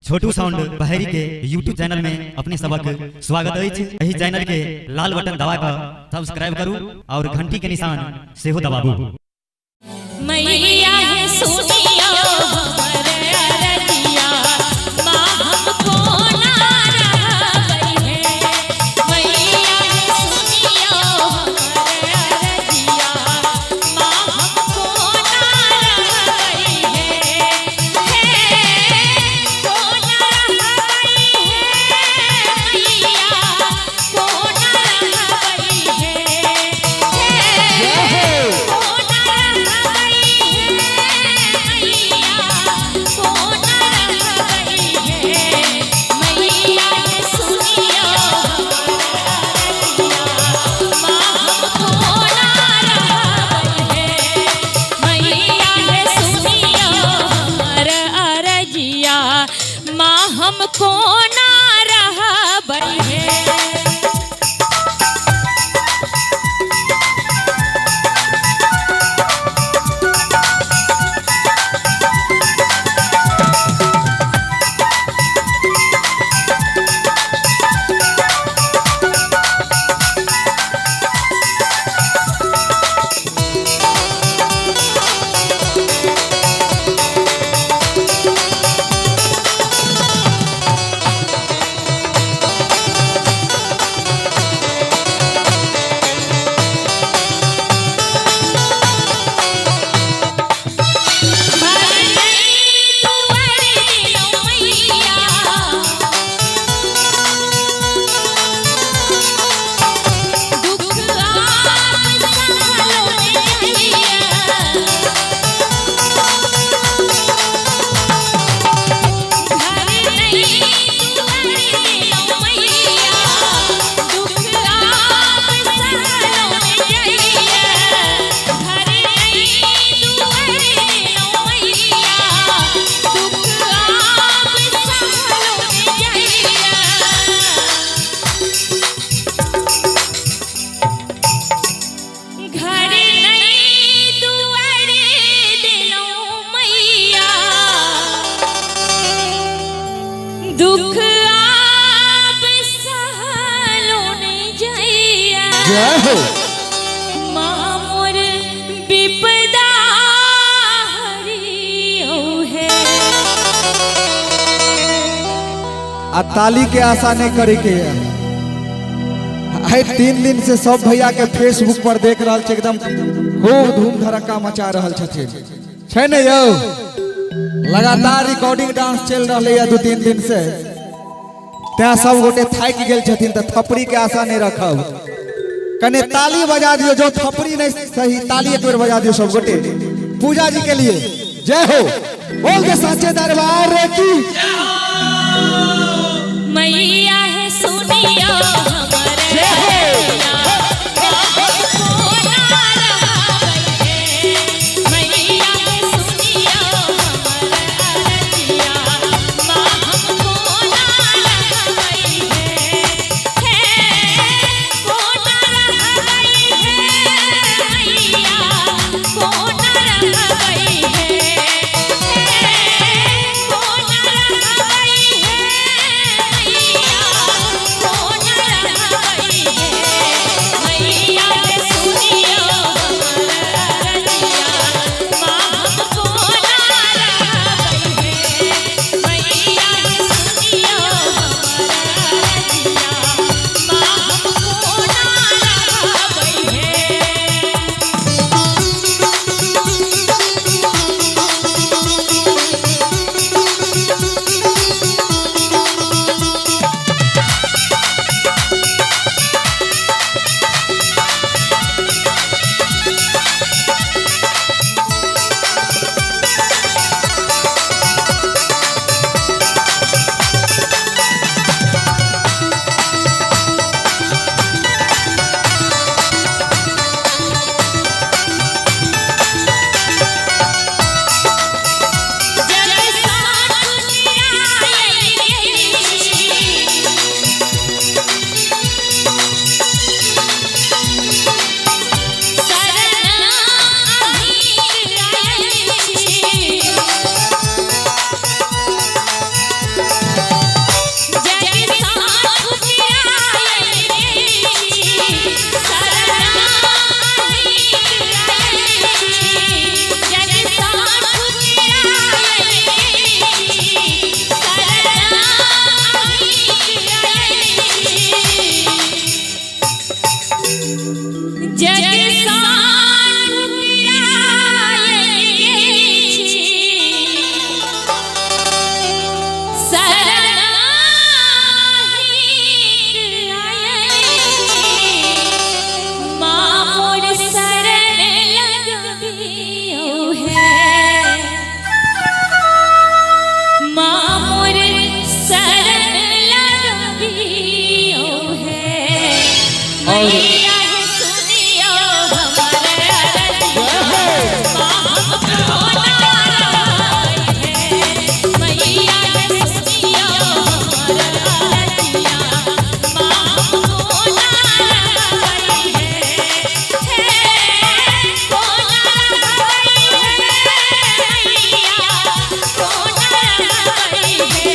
छोटू sound बहरी के YouTube channel में अपने सबक स्वागत है। यही चैनल के लाल बटन दबा कर सब्सक्राइब करू और घंटी के निशान से हो दबाबू। मैया है सुनियो हमरे अरजिया माँ हमको ना रहबई है। मैया है सुनियो हमरे अरजिया माँ हमको ना रहबई है। को ना रहबई है मैया को ना रहबई है। हमको ना रहबई है। दुख आप सहलों जइया मामोर विपदा हरियो है। आ ताली के आशा नहीं करे के है। 3 दिन से सब भैया के फेसबुक पर देख रहा छे, एकदम खूब धूम धड़का मचा रहल छथिन, छै ने यौ। लगातार रिकॉर्डिंग डांस चल रहा है 2-3 दिन से। त्या सब गोटे थाक गेल छथिन त थपड़ी के आशा नहीं रखब। कने ताली बजा दियो, जो थपड़ी नहीं सही ताली एक बार बजा दियो सब गोटे पूजा जी के लिए। जय हो बोल के साचे दरबार की मैया है सुनियो हमरे अरजिया को ना रहबई है। है